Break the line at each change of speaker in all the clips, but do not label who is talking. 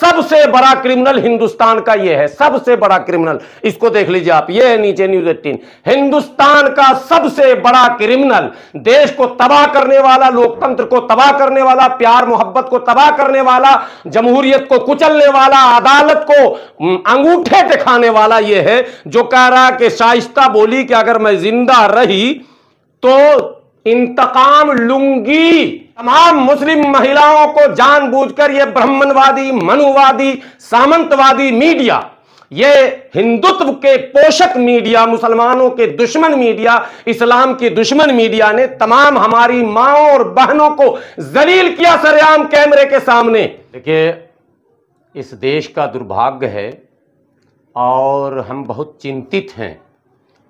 सबसे बड़ा क्रिमिनल हिंदुस्तान का ये है, सबसे बड़ा क्रिमिनल। इसको देख लीजिए आप, ये है नीचे न्यूज़ 18। हिंदुस्तान का सबसे बड़ा क्रिमिनल, देश को तबाह करने वाला, लोकतंत्र को तबाह करने वाला, प्यार मोहब्बत को तबाह करने वाला, जमहूरियत को कुचलने वाला, अदालत को अंगूठे दिखाने वाला ये है, जो कह रहा कि शाइस्ता बोली कि अगर मैं जिंदा रही तो इंतकाम लूंगी। तमाम मुस्लिम महिलाओं को जानबूझकर यह ब्राह्मणवादी, मनुवादी, सामंतवादी मीडिया, ये हिंदुत्व के पोषक मीडिया, मुसलमानों के दुश्मन मीडिया, इस्लाम के दुश्मन मीडिया ने तमाम हमारी मांओं और बहनों को जलील किया सरेआम कैमरे के सामने। देखिए, इस देश का दुर्भाग्य है और हम बहुत चिंतित हैं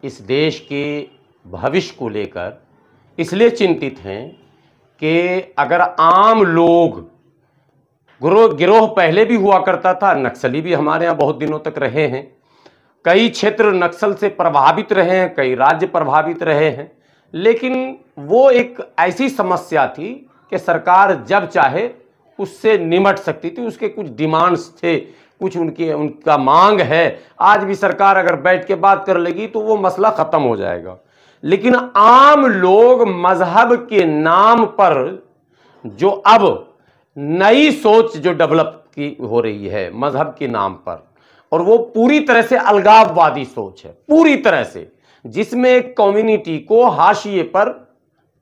इस देश के भविष्य को लेकर। इसलिए चिंतित हैं कि अगर आम लोग, गिरोह पहले भी हुआ करता था, नक्सली भी हमारे यहाँ बहुत दिनों तक रहे हैं, कई क्षेत्र नक्सल से प्रभावित रहे हैं, कई राज्य प्रभावित रहे हैं, लेकिन वो एक ऐसी समस्या थी कि सरकार जब चाहे उससे निमट सकती थी। उसके कुछ डिमांड्स थे, कुछ उनका मांग है। आज भी सरकार अगर बैठ के बात कर लेगी तो वो मसला ख़त्म हो जाएगा। लेकिन आम लोग मजहब के नाम पर जो अब नई सोच जो डेवलप की हो रही है मजहब के नाम पर, और वो पूरी तरह से अलगाववादी सोच है, पूरी तरह से, जिसमें एक कम्युनिटी को हाशिए पर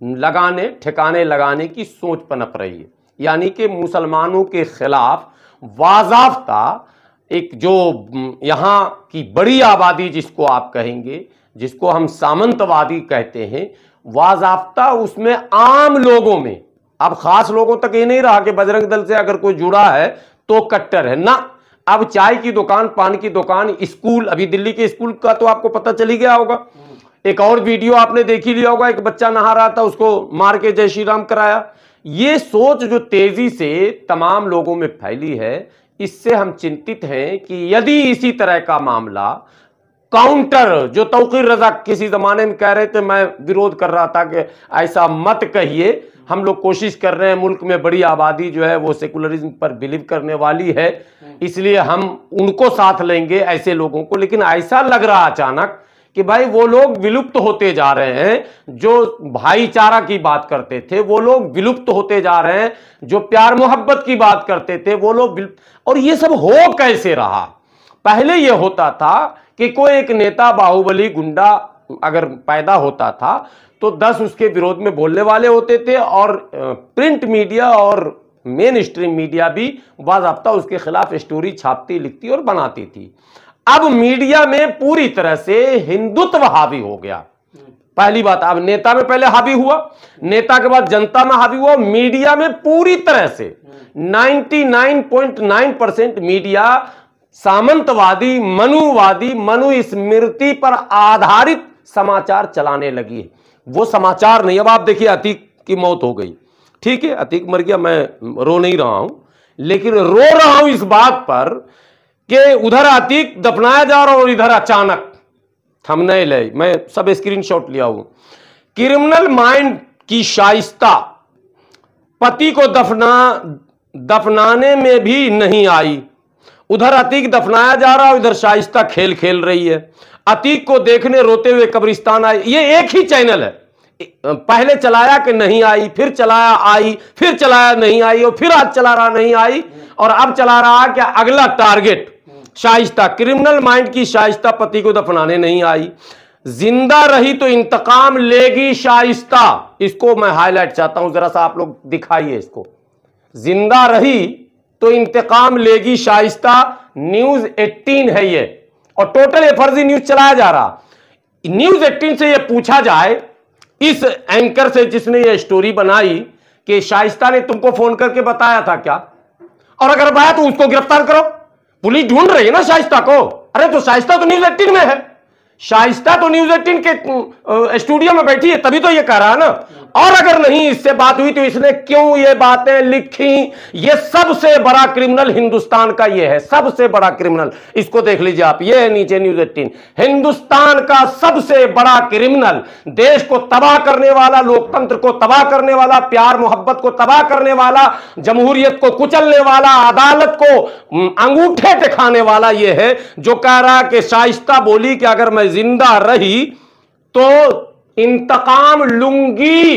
लगाने, ठिकाने लगाने की सोच पनप रही है। यानी कि मुसलमानों के खिलाफ वाज़ाफ्ता एक जो यहाँ की बड़ी आबादी जिसको आप कहेंगे, जिसको हम सामंतवादी कहते हैं, वाज़ाफ्ता उसमें आम लोगों में, अब खास लोगों तक ये नहीं रहा कि बजरंग दल से अगर कोई जुड़ा है तो कट्टर है ना। अब चाय की दुकान, पान की दुकान, स्कूल, अभी दिल्ली के स्कूल का तो आपको पता चली गया होगा। एक और वीडियो आपने देख ही लिया होगा, एक बच्चा नहा रहा था, उसको मार के जय श्री राम कराया। ये सोच जो तेजी से तमाम लोगों में फैली है, इससे हम चिंतित हैं कि यदि इसी तरह का मामला काउंटर, जो तौकीर रजा किसी जमाने में कह रहे थे, मैं विरोध कर रहा था कि ऐसा मत कहिए, हम लोग कोशिश कर रहे हैं, मुल्क में बड़ी आबादी जो है वो सेकुलरिज्म पर बिलीव करने वाली है, इसलिए हम उनको साथ लेंगे, ऐसे लोगों को। लेकिन ऐसा लग रहा अचानक कि भाई वो लोग विलुप्त होते जा रहे हैं, जो भाईचारा की बात करते थे वो लोग विलुप्त होते जा रहे हैं, जो प्यार मोहब्बत की बात करते थे वो लोग और ये सब हो कैसे रहा? पहले ये होता था कि कोई एक नेता, बाहुबली, गुंडा अगर पैदा होता था तो 10 उसके विरोध में बोलने वाले होते थे, और प्रिंट मीडिया और मेन स्ट्रीम मीडिया भी बाज़ाब्ता उसके खिलाफ स्टोरी छापती, लिखती और बनाती थी। अब मीडिया में पूरी तरह से हिंदुत्व हावी हो गया। पहली बात, अब नेता में पहले हावी हुआ, नेता के बाद जनता में हावी हुआ, मीडिया में पूरी तरह से 99.9% मीडिया सामंतवादी, मनुवादी, मनुस्मृति पर आधारित समाचार चलाने लगी है। वो समाचार नहीं। अब आप देखिए, अतीक की मौत हो गई, ठीक है, अतीक मर गया, मैं रो नहीं रहा हूं, लेकिन रो रहा हूं इस बात पर कि उधर अतीक दफनाया जा रहा और इधर अचानक थंबनेल है, मैं सब स्क्रीनशॉट लिया हूं। क्रिमिनल माइंड की शाइस्ता पति को दफनाने में भी नहीं आई। उधर अतीक दफनाया जा रहा और इधर शाइस्ता खेल खेल रही है। अतीक को देखने रोते हुए कब्रिस्तान आई। ये एक ही चैनल है, पहले चलाया कि नहीं आई, फिर चलाया आई, फिर चलाया नहीं आई, और फिर आज चला रहा नहीं आई, और अब चला रहा कि अगला टारगेट शाइस्ता। क्रिमिनल माइंड की शाइस्ता पति को दफनाने नहीं आई। जिंदा रही तो इंतकाम लेगी शाइस्ता। इसको मैं हाईलाइट चाहता हूं, जरा सा आप लोग दिखाइए इसको। जिंदा रही तो इंतकाम लेगी शाइस्ता, न्यूज 18 है ये, और टोटल ये फर्जी न्यूज चलाया जा रहा। न्यूज 18 से ये पूछा जाए, इस एंकर से जिसने ये स्टोरी बनाई, कि शाइस्ता ने तुमको फोन करके बताया था क्या? और अगर बताया तो उसको गिरफ्तार करो। पुलिस ढूंढ रही है ना शाइस्ता को। अरे तो शाइस्ता तो न्यूज 18 में है, शाइस्ता तो न्यूज 18 के स्टूडियो में बैठी है, तभी तो ये कह रहा है ना। और अगर नहीं इससे बात हुई तो इसने क्यों ये बातें लिखी? ये सबसे बड़ा क्रिमिनल हिंदुस्तान का ये है, सबसे बड़ा क्रिमिनल। इसको देख लीजिए आप, ये है नीचे न्यूज़ 18। हिंदुस्तान का सबसे बड़ा क्रिमिनल, देश को तबाह करने वाला, लोकतंत्र को तबाह करने वाला, प्यार मोहब्बत को तबाह करने वाला, जमहूरियत को कुचलने वाला, अदालत को अंगूठे दिखाने वाला ये है, जो कह रहा कि शाइस्ता बोली कि अगर मैं जिंदा रही तो इंतकाम लूंगी।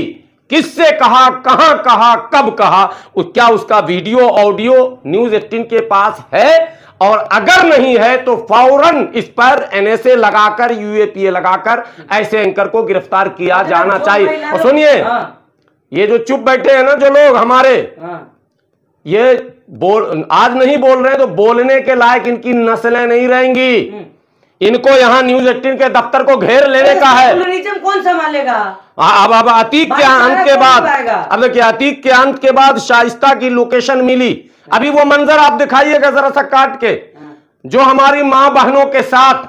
किससे कहा, कहां कहा, कब कहा? क्या उसका वीडियो ऑडियो न्यूज़ 18 के पास है? और अगर नहीं है तो फौरन इस पर एनएसए लगाकर, यूएपीए लगाकर ऐसे एंकर को गिरफ्तार किया जाना चाहिए। और सुनिए, ये जो चुप बैठे हैं ना जो लोग हमारे, ये आज नहीं बोल रहे तो बोलने के लायक इनकी नस्लें नहीं रहेंगी। इनको यहां न्यूज़ 18 के दफ्तर को घेर लेने का है।
कौन संभालेगा?
अब अतीक के अंत के बाद, अब देखिए अतीक के अंत के बाद शाइस्ता की लोकेशन मिली। अभी वो मंजर आप दिखाइएगा जरा सा काट के, जो हमारी मां बहनों के साथ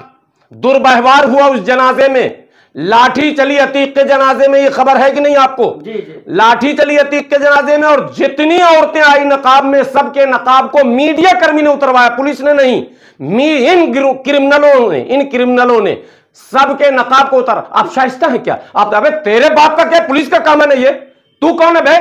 दुर्व्यवहार हुआ उस जनाजे में। लाठी चली अतीक के जनाजे में, ये खबर है कि नहीं आपको? जी। लाठी चली अतीक के जनाजे में और जितनी औरतें आई नकाब में, सबके नकाब को मीडिया कर्मी ने उतरवाया, पुलिस ने नहीं। इन क्रिमिनलों ने सबके नकाब को उतारा। आप शाइस्ता है क्या? आप अबे तेरे बाप का क्या पुलिस का काम है? नहीं है, तू कौन है बे?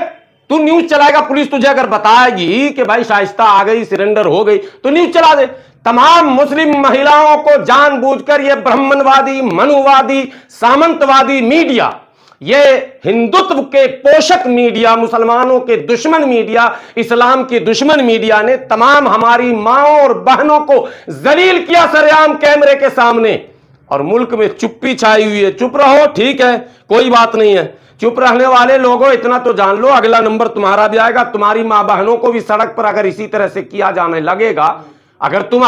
तू न्यूज चलाएगा? पुलिस तुझे अगर बताएगी कि भाई शाइस्ता आ गई, सरेंडर हो गई, तो न्यूज चला दे। तमाम मुस्लिम महिलाओं को जानबूझकर ये ब्राह्मणवादी, मनुवादी, सामंतवादी मीडिया, ये हिंदुत्व के पोषक मीडिया, मुसलमानों के दुश्मन मीडिया, इस्लाम की दुश्मन मीडिया ने तमाम हमारी माओ और बहनों को जलील किया सरेआम कैमरे के सामने। और मुल्क में चुप्पी छाई हुई है। चुप रहो, ठीक है, कोई बात नहीं है। चुप रहने वाले लोगों, इतना तो जान लो अगला नंबर तुम्हारा भी आएगा। तुम्हारी मां बहनों को भी सड़क पर अगर इसी तरह से किया जाने लगेगा, अगर तुम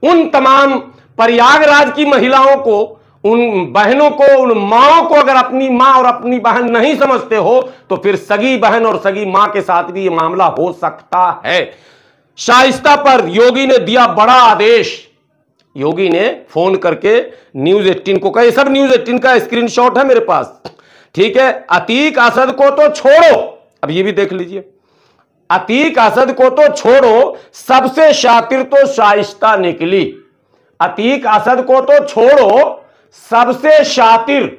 उन तमाम प्रयागराज की महिलाओं को, उन बहनों को, उन माओं को अगर अपनी मां और अपनी बहन नहीं समझते हो, तो फिर सगी बहन और सगी मां के साथ भी यह मामला हो सकता है। शाइस्ता पर योगी ने दिया बड़ा आदेश। योगी ने फोन करके न्यूज़ 18 को कहा, ये सब न्यूज़ 18 का स्क्रीनशॉट है मेरे पास, ठीक है। अतीक असद को तो छोड़ो, अब ये भी देख लीजिए। अतीक असद को तो छोड़ो, सबसे शातिर तो शाइस्ता निकली। अतीक असद को तो छोड़ो, सबसे शातिर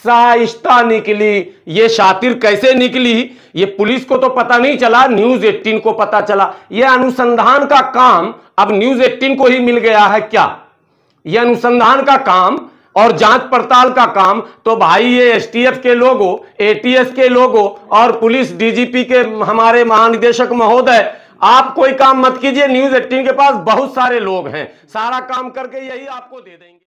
शाइस्ता निकली। ये शातिर कैसे निकली ये पुलिस को तो पता नहीं चला, न्यूज़ 18 को पता चला। ये अनुसंधान का काम अब न्यूज़ 18 को ही मिल गया है क्या? ये अनुसंधान का काम और जांच पड़ताल का काम तो भाई ये एसटीएफ के लोगों, एटीएस के लोगों और पुलिस डीजीपी के हमारे महानिदेशक महोदय, आप कोई काम मत कीजिए। न्यूज़ 18 के पास बहुत सारे लोग हैं, सारा काम करके यही आपको दे देंगे।